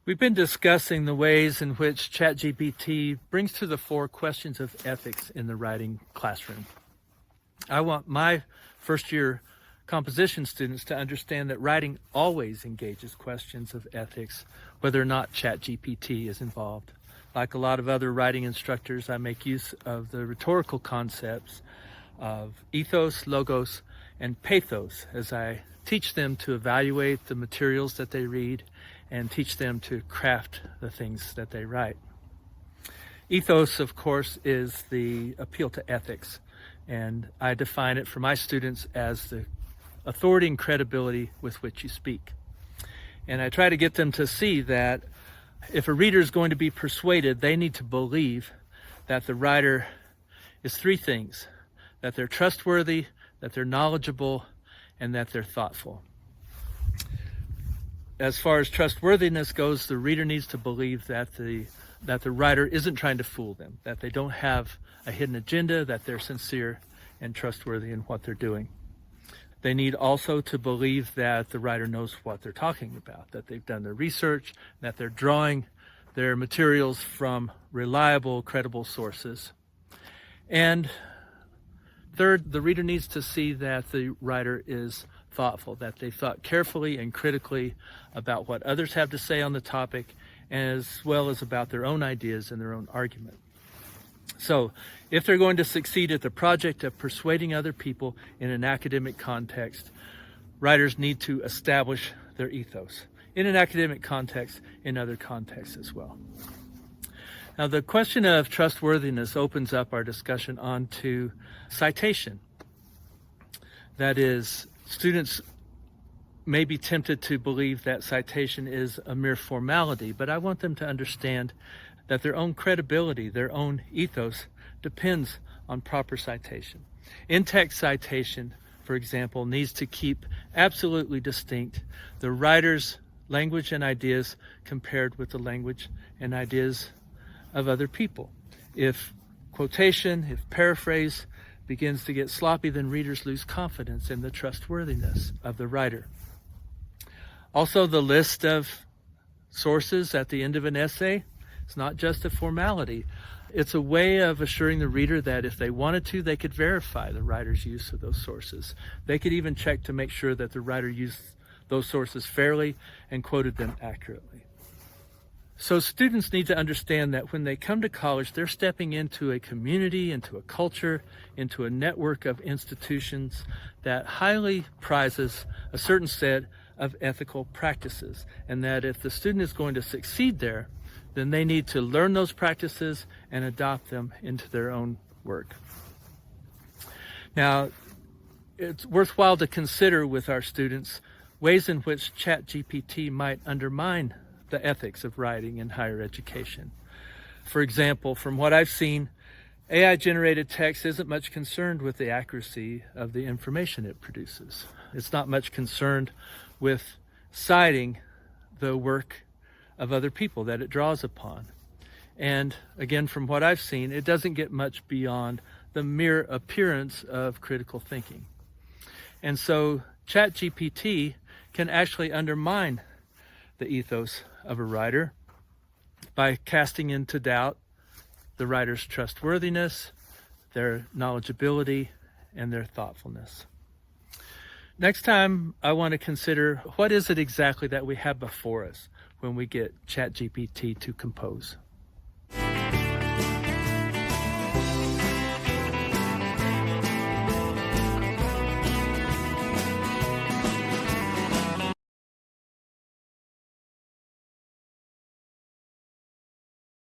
We've been discussing the ways in which ChatGPT brings to the fore questions of ethics in the writing classroom. I want my first-year composition students to understand that writing always engages questions of ethics, whether or not ChatGPT is involved. Like a lot of other writing instructors, I make use of the rhetorical concepts of ethos, logos, and pathos as I teach them to evaluate the materials that they read and teach them to craft the things that they write. Ethos, of course, is the appeal to ethics, and I define it for my students as the authority and credibility with which you speak. And I try to get them to see that if a reader is going to be persuaded, they need to believe that the writer is three things: that they're trustworthy, that they're knowledgeable, and that they're thoughtful. As far as trustworthiness goes, the reader needs to believe that the writer isn't trying to fool them, that they don't have a hidden agenda, that they're sincere and trustworthy in what they're doing. They need also to believe that the writer knows what they're talking about, that they've done their research, that they're drawing their materials from reliable, credible sources. And third, the reader needs to see that the writer is thoughtful, that they thought carefully and critically about what others have to say on the topic, as well as about their own ideas and their own argument. So, if they're going to succeed at the project of persuading other people in an academic context, writers need to establish their ethos in an academic context, in other contexts as well. Now, the question of trustworthiness opens up our discussion onto citation. That is, students may be tempted to believe that citation is a mere formality, but I want them to understand that their own credibility, their own ethos, depends on proper citation. In-text citation, for example, needs to keep absolutely distinct the writer's language and ideas compared with the language and ideas of other people. If quotation, if paraphrase begins to get sloppy, then readers lose confidence in the trustworthiness of the writer. Also, the list of sources at the end of an essay is not just a formality. It's a way of assuring the reader that if they wanted to, they could verify the writer's use of those sources. They could even check to make sure that the writer used those sources fairly and quoted them accurately. So students need to understand that when they come to college, they're stepping into a community, into a culture, into a network of institutions that highly prizes a certain set of ethical practices, and that if the student is going to succeed there, then they need to learn those practices and adopt them into their own work. Now, it's worthwhile to consider with our students ways in which ChatGPT might undermine the ethics of writing in higher education. For example, from what I've seen, AI-generated text isn't much concerned with the accuracy of the information it produces. It's not much concerned with citing the work of other people that it draws upon. And again, from what I've seen, it doesn't get much beyond the mere appearance of critical thinking. And so ChatGPT can actually undermine the ethos of a writer by casting into doubt the writer's trustworthiness, their knowledgeability, and their thoughtfulness. Next time, I want to consider what is it exactly that we have before us when we get ChatGPT to compose.